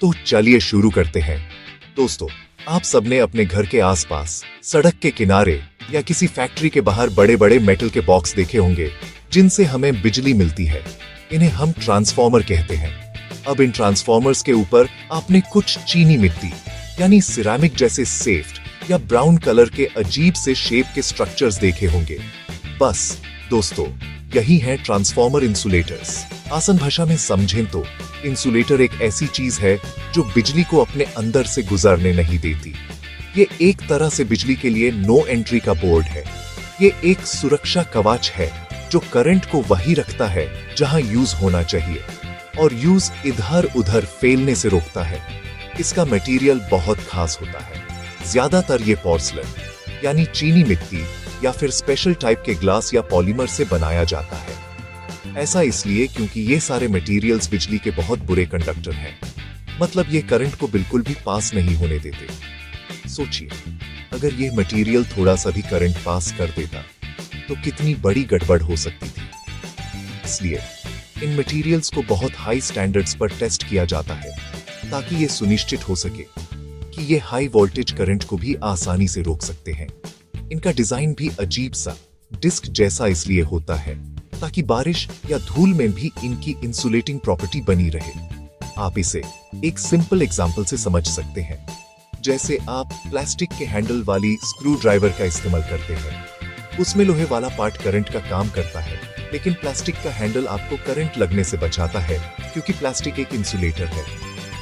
तो चलिए शुरू करते हैं। दोस्तों, आप सबने अपने घर के आसपास, सड़क के किनारे या किसी फैक्ट्री के बाहर बड़े बड़े मेटल के बॉक्स देखे होंगे जिनसे हमें बिजली मिलती है। इन्हें हम ट्रांसफॉर्मर कहते हैं। अब इन ट्रांसफॉर्मर्स के ऊपर आपने कुछ चीनी मिट्टी यानी सिरेमिक जैसे सेफ्ट या ब्राउन कलर के अजीब से शेप के स्ट्रक्चर्स देखे होंगे। बस दोस्तों, यही है ट्रांसफॉर्मर इंसुलेटर्स। आसान भाषा में समझें तो इंसुलेटर एक ऐसी चीज है जो बिजली को अपने अंदर से गुजरने नहीं देती। ये एक तरह से बिजली के लिए नो एंट्री का बोर्ड है। ये एक सुरक्षा कवच है जो करंट को वही रखता है जहां यूज होना चाहिए और यूज इधर उधर फैलने से रोकता है। इसका मटेरियल बहुत खास होता है। ज्यादातर ये पोर्सलन यानी चीनी मिट्टी या फिर स्पेशल टाइप के ग्लास या पॉलीमर से बनाया जाता है। ऐसा इसलिए क्योंकि ये सारे मटेरियल्स बिजली के बहुत बुरे कंडक्टर हैं। मतलब ये करंट को बिल्कुल भी पास नहीं होने देते। सोचिए, अगर ये मटेरियल थोड़ा सा भी करंट पास कर देता तो कितनी बड़ी गड़बड़ हो सकती थी। इसलिए इन मटेरियल्स को बहुत हाई स्टैंडर्ड्स पर टेस्ट किया जाता है ताकि ये सुनिश्चित हो सके कि ये हाई वोल्टेज करंट को भी आसानी से रोक सकते हैं। इनका डिजाइन भी अजीब सा डिस्क जैसा इसलिए होता है ताकि बारिश या धूल में भी इनकी इंसुलेटिंग प्रॉपर्टी बनी रहे। आप इसे एक सिंपल एग्जांपल से समझ सकते हैं। जैसे आप प्लास्टिक के हैंडल वाली स्क्रू ड्राइवर का इस्तेमाल करते हैं। उसमें लोहे वाला पार्ट करंट का काम करता है, लेकिन प्लास्टिक का हैंडल आपको करंट लगने से बचाता है क्योंकि प्लास्टिक एक इंसुलेटर है।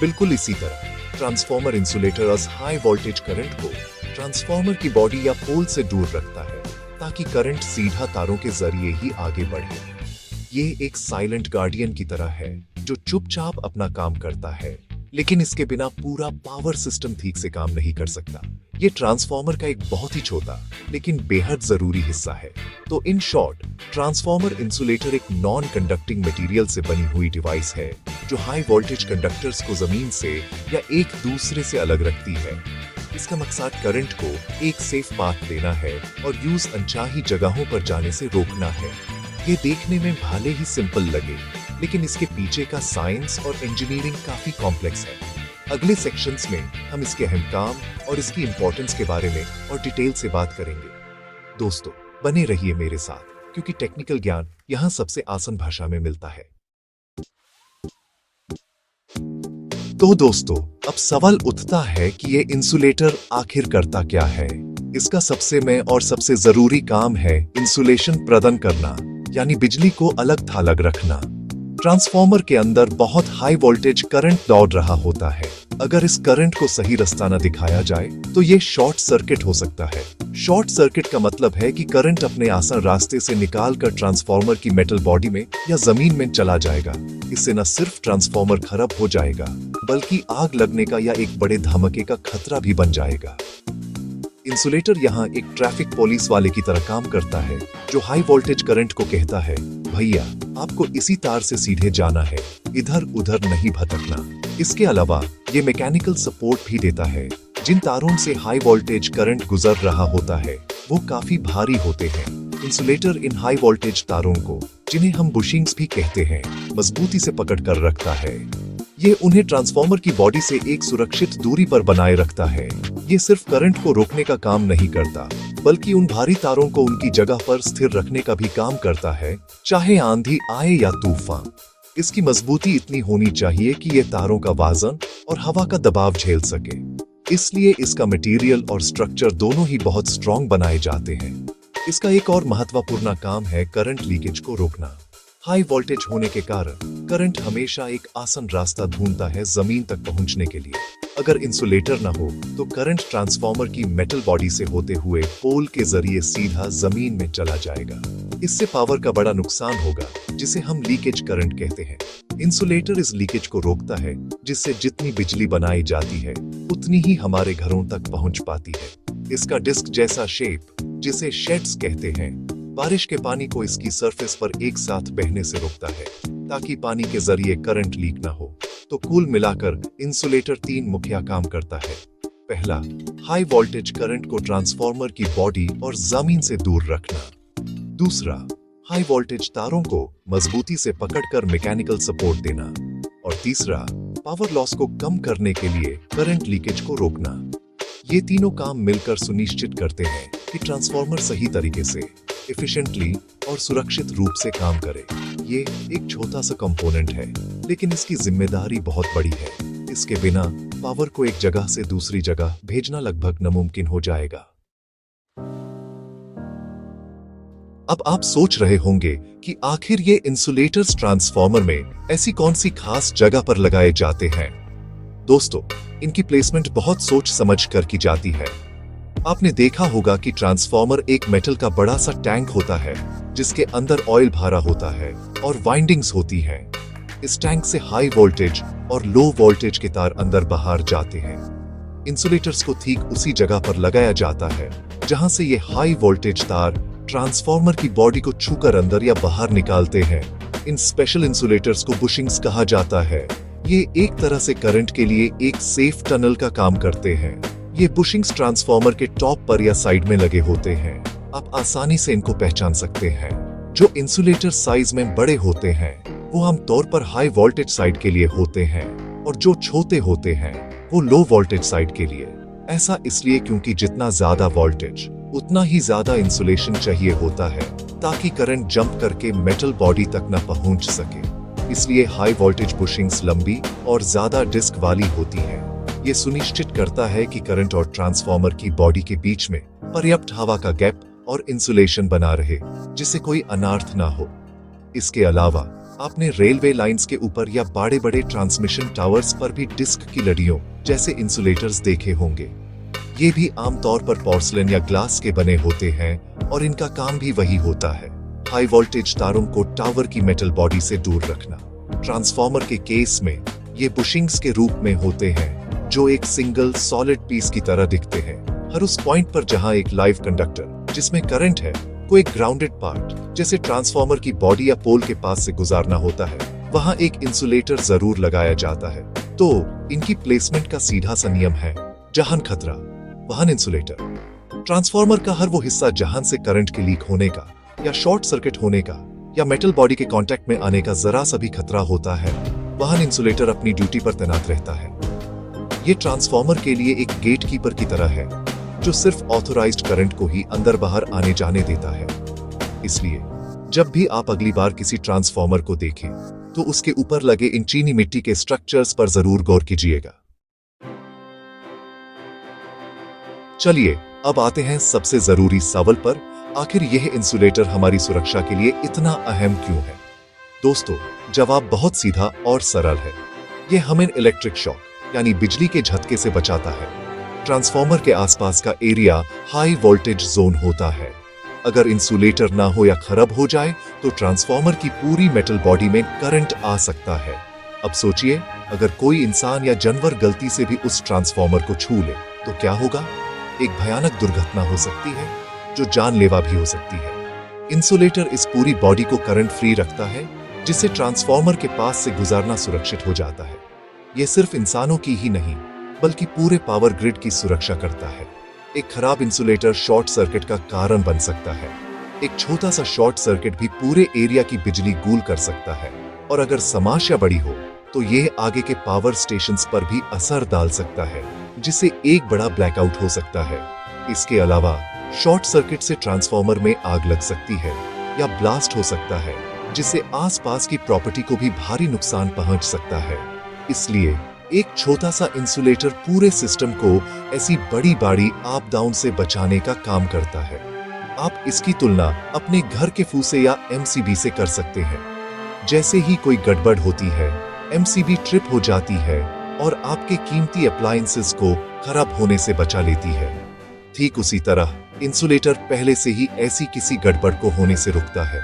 बिल्कुल इसी तरह transformer insulator high voltage current को ट्रांसफॉर्मर की बॉडी या पोल से दूर रखता है ताकि करंट सीधा तारों के जरिए ही आगे बढ़े। ये एक साइलेंट गार्डियन की तरह है जो चुपचाप अपना काम करता है, लेकिन इसके बिना पूरा पावर सिस्टम ठीक से काम नहीं कर सकता। ये ट्रांसफॉर्मर का एक बहुत ही छोटा लेकिन बेहद जरूरी हिस्सा है। तो इन शॉर्ट, ट्रांसफॉर्मर इंसुलेटर एक नॉन कंडक्टिंग मटेरियल से बनी हुई डिवाइस है जो हाई वोल्टेज कंडक्टर्स को जमीन से या एक दूसरे से अलग रखती है। इसका मकसद करंट को एक सेफ पाथ देना है और यूज अनचाही जगहों पर जाने से रोकना है। ये देखने में भले ही सिंपल लगे, लेकिन इसके पीछे का साइंस और इंजीनियरिंग काफी कॉम्प्लेक्स है। अगले सेक्शंस में हम इसके अहम काम और इसकी इंपॉर्टेंस के बारे में और डिटेल से बात करेंगे। दोस्तों, बने रहिए मेरे साथ क्योंकि टेक्निकल ज्ञान यहाँ सबसे आसान भाषा में मिलता है। तो दोस्तों, अब सवाल उठता है कि ये इंसुलेटर आखिर करता क्या है। इसका सबसे जरूरी काम है इंसुलेशन प्रदान करना, यानी बिजली को अलग थलग रखना। ट्रांसफॉर्मर के अंदर बहुत हाई वोल्टेज करंट दौड़ रहा होता है। अगर इस करंट को सही रास्ता न दिखाया जाए तो ये शॉर्ट सर्किट हो सकता है। शॉर्ट सर्किट का मतलब है कि करंट अपने आसान रास्ते से निकालकर ट्रांसफॉर्मर की मेटल बॉडी में या जमीन में चला जाएगा। इससे न सिर्फ ट्रांसफॉर्मर खराब हो जाएगा, बल्कि आग लगने का या एक बड़े धमाके का खतरा भी बन जाएगा। इंसुलेटर यहाँ एक ट्रैफिक पुलिस वाले की तरह काम करता है जो हाई वोल्टेज करंट को कहता है, भैया आपको इसी तार से सीधे जाना है, इधर उधर नहीं भटकना। इसके अलावा ये मैकेनिकल सपोर्ट भी देता है। जिन तारों से हाई वोल्टेज करंट गुजर रहा होता है वो काफी भारी होते हैं। इंसुलेटर इन हाई वोल्टेज तारों को, जिन्हें हम बुशिंग्स भी कहते हैं, मजबूती से पकड़ कर रखता है। ये उन्हें ट्रांसफॉर्मर की बॉडी से एक सुरक्षित दूरी पर बनाए रखता है। ये सिर्फ करंट को रोकने का काम नहीं करता, बल्कि उन भारी तारों को उनकी जगह पर स्थिर रखने का भी काम करता है, चाहे आंधी आए या तूफान। इसकी मजबूती इतनी होनी चाहिए कि ये तारों का वजन और हवा का दबाव झेल सके। इसलिए इसका मटेरियल और स्ट्रक्चर दोनों ही बहुत स्ट्रॉन्ग बनाए जाते हैं। इसका एक और महत्वपूर्ण काम है करंट लीकेज को रोकना। हाई वोल्टेज होने के कारण करंट हमेशा एक आसान रास्ता ढूंढता है जमीन तक पहुंचने के लिए। अगर इंसुलेटर न हो तो करंट ट्रांसफॉर्मर की मेटल बॉडी से होते हुए पोल के जरिए सीधा जमीन में चला जाएगा। इससे पावर का बड़ा नुकसान होगा, जिसे हम लीकेज करंट कहते हैं। इंसुलेटर इस लीकेज को रोकता है, जिससे जितनी बिजली बनाई जाती है उतनी ही हमारे घरों तक पहुंच पाती है। इसका डिस्क जैसा शेप, जिसे शेड्स कहते हैं, बारिश के पानी को इसकी सरफेस पर एक साथ बहने से रोकता है ताकि पानी के जरिए करंट लीक ना हो। तो कुल मिलाकर इंसुलेटर 3 मुख्य काम करता है। पहला, हाई वोल्टेज करंट को ट्रांसफॉर्मर की बॉडी और जमीन से दूर रखना। दूसरा, हाई वोल्टेज तारों को मजबूती से पकड़कर मैकेनिकल सपोर्ट देना। और तीसरा, पावर लॉस को कम करने के लिए करंट लीकेज को रोकना। ये तीनों काम मिलकर सुनिश्चित करते हैं कि ट्रांसफार्मर सही तरीके से, एफिशिएंटली और सुरक्षित रूप से काम करे। ये एक छोटा सा कंपोनेंट है, लेकिन इसकी जिम्मेदारी बहुत बड़ी है। इसके बिना पावर को एक जगह से दूसरी जगह भेजना लगभग नामुमकिन हो जाएगा। अब आप सोच रहे होंगे कि आखिर ये इंसुलेटर्स ट्रांसफार्मर में ऐसी कौन सी खास जगह पर लगाए जाते हैं। दोस्तों, इनकी प्लेसमेंट बहुत सोच समझ कर की जाती है। आपने देखा होगा कि ट्रांसफार्मर एक मेटल का बड़ा सा टैंक होता है जिसके अंदर ऑयल भरा होता है और वाइंडिंग्स होती हैं। इस टैंक से हाई वोल्टेज और लो वोल्टेज के तार अंदर बाहर जाते हैं। इंसुलेटर्स को ठीक उसी जगह पर लगाया जाता है जहां से ये हाई वोल्टेज तार ट्रांसफार्मर की बॉडी को छूकर अंदर या बाहर निकालते हैं। इन स्पेशल इंसुलेटर्स को बुशिंग्स कहा जाता है। ये एक तरह से करंट के लिए एक सेफ टनल का काम करते हैं। ये बुशिंग्स ट्रांसफार्मर के टॉप पर या साइड में लगे होते हैं। आप आसानी से इनको पहचान सकते हैं। जो इंसुलेटर साइज में बड़े होते हैं वो आमतौर पर हाई वोल्टेज साइड के लिए होते हैं और जो छोटे होते हैं वो लो वोल्टेज साइड के लिए। ऐसा इसलिए क्योंकि जितना ज्यादा वोल्टेज उतना ही ज्यादा इंसुलेशन चाहिए होता है ताकि करंट जंप करके मेटल बॉडी तक न पहुंच सके। इसलिए हाई वोल्टेज बुशिंग्स लंबी और ज्यादा डिस्क वाली होती हैं। ये सुनिश्चित करता है कि करंट और ट्रांसफार्मर की बॉडी के बीच में पर्याप्त हवा का गैप और इंसुलेशन बना रहे, जिससे कोई अनर्थ ना हो। इसके अलावा आपने रेलवे लाइंस के ऊपर या बड़े बड़े ट्रांसमिशन टावर्स पर भी डिस्क की लड़ियों जैसे इंसुलेटर्स देखे होंगे। ये भी आमतौर पर पोर्सलेन या ग्लास के बने होते हैं और इनका काम भी वही होता है, हाई वोल्टेज तारों को टावर की मेटल बॉडी से दूर रखना। ट्रांसफार्मर के केस में ये बुशिंग्स के रूप में होते हैं जो एक सिंगल सॉलिड पीस की तरह दिखते हैं। हर उस पॉइंट पर जहां एक लाइव कंडक्टर जिसमें करंट है को एक ग्राउंडेड पार्ट जैसे ट्रांसफार्मर की बॉडी या पोल के पास से गुजारना होता है, वहां एक इंसुलेटर जरूर लगाया जाता है। तो इनकी प्लेसमेंट का सीधा सा नियम है, जहां खतरा वहां इंसुलेटर। ट्रांसफार्मर का हर वो हिस्सा जहां से करंट के लीक होने का या शॉर्ट सर्किट होने का या मेटल बॉडी के कांटेक्ट में आने का जरा सा भी खतरा होता है, वहां इंसुलेटर अपनी ड्यूटी पर तैनात रहता है। ये ट्रांसफार्मर के लिए एक गेट कीपर की तरह है जो सिर्फ ऑथोराइज्ड करंट को ही अंदर बाहर आने जाने देता है। इसलिए जब भी आप अगली बार किसी ट्रांसफार्मर को देखें तो उसके ऊपर लगे इन चीनी मिट्टी के स्ट्रक्चर्स पर जरूर गौर कीजिएगा। चलिए अब आते हैं सबसे जरूरी सवाल पर, आखिर यह इंसुलेटर हमारी सुरक्षा के लिए इतना अहम क्यों है। दोस्तों, जवाब बहुत सीधा और सरल है। यह हमें इलेक्ट्रिक शॉक यानी बिजली के झटके से बचाता है। ट्रांसफार्मर के आसपास का एरिया हाई वोल्टेज जोन होता है। अगर इंसुलेटर ना हो या खराब हो जाए तो ट्रांसफार्मर की पूरी मेटल बॉडी में करंट आ सकता है। अब सोचिए, अगर कोई इंसान या जानवर गलती से भी उस ट्रांसफार्मर को छू ले तो क्या होगा। एक भयानक दुर्घटना हो सकती है जो जानलेवा भी हो सकती है। इंसुलेटर इस पूरी बॉडी को करंट फ्री रखता है, जिससे ट्रांसफार्मर के पास से गुजारना सुरक्षित हो जाता है। यह सिर्फ इंसानों की ही नहीं बल्कि पूरे पावर ग्रिड की सुरक्षा करता है। एक खराब इंसुलेटर शॉर्ट सर्किट का कारण बन सकता है। एक छोटा सा शॉर्ट सर्किट भी पूरे एरिया की बिजली गूल कर सकता है, और अगर समस्या बड़ी हो तो यह आगे के पावर स्टेशंस पर भी असर डाल सकता है, जिससे एक बड़ा ब्लैकआउट हो सकता है। इसके अलावा शॉर्ट सर्किट से ट्रांसफार्मर में आग लग सकती है या ब्लास्ट हो सकता है, जिससे आसपास की प्रॉपर्टी को भी भारी नुकसान पहुंच सकता है। इसलिए एक छोटा सा इंसुलेटर पूरे सिस्टम को ऐसी बड़ी बड़ी आपदाओं से बचाने का काम करता है। आप इसकी तुलना अपने घर के फूसे या एमसीबी से कर सकते हैं। जैसे ही कोई गड़बड़ होती है, एमसीबी ट्रिप हो जाती है और आपके कीमती अप्लायंसेस को खराब होने से बचा लेती है। ठीक उसी तरह इंसुलेटर पहले से ही ऐसी किसी गड़बड़ को होने से रुकता है।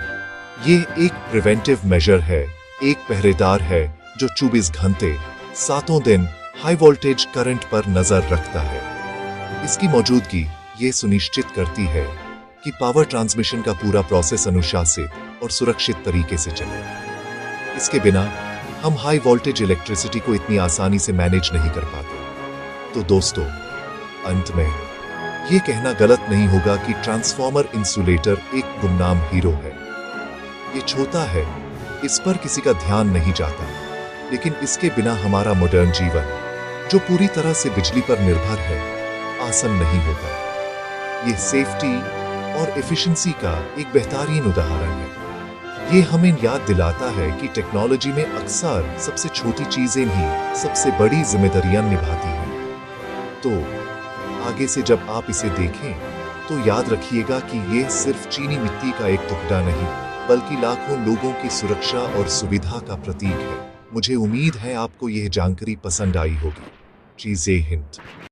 ये एक प्रिवेंटिव मेजर है, एक पहरेदार है जो 24 घंटे 7 दिन हाई वोल्टेज करंट पर नजर रखता है। इसकी मौजूदगी ये सुनिश्चित करती है कि पावर ट्रांसमिशन का पूरा प्रोसेस अनुशासित और सुरक्षित तरीके से चले। इसके बिना हम हाई वोल्टेज इलेक्ट्रिसिटी को इतनी आसानी से मैनेज नहीं कर पाते। तो दोस्तों, अंत में ये कहना गलत नहीं होगा कि ट्रांसफार्मर इंसुलेटर एक गुमनाम हीरो है। ये छोटा है, इस पर किसी का ध्यान नहीं जाता, लेकिन इसके बिना हमारा मॉडर्न जीवन, जो पूरी तरह से बिजली पर निर्भर है, आसान नहीं होता। ये सेफ्टी और एफिशिएंसी का एक बेहतरीन उदाहरण है। ये हमें याद दिलाता है कि टेक्नोलॉजी में अक्सर सबसे छोटी चीजें ही सबसे बड़ी जिम्मेदारियां निभाती हैं। तो आगे से जब आप इसे देखें तो याद रखिएगा कि ये सिर्फ चीनी मिट्टी का एक टुकड़ा नहीं, बल्कि लाखों लोगों की सुरक्षा और सुविधा का प्रतीक है। मुझे उम्मीद है आपको यह जानकारी पसंद आई होगी। जी जय हिंद।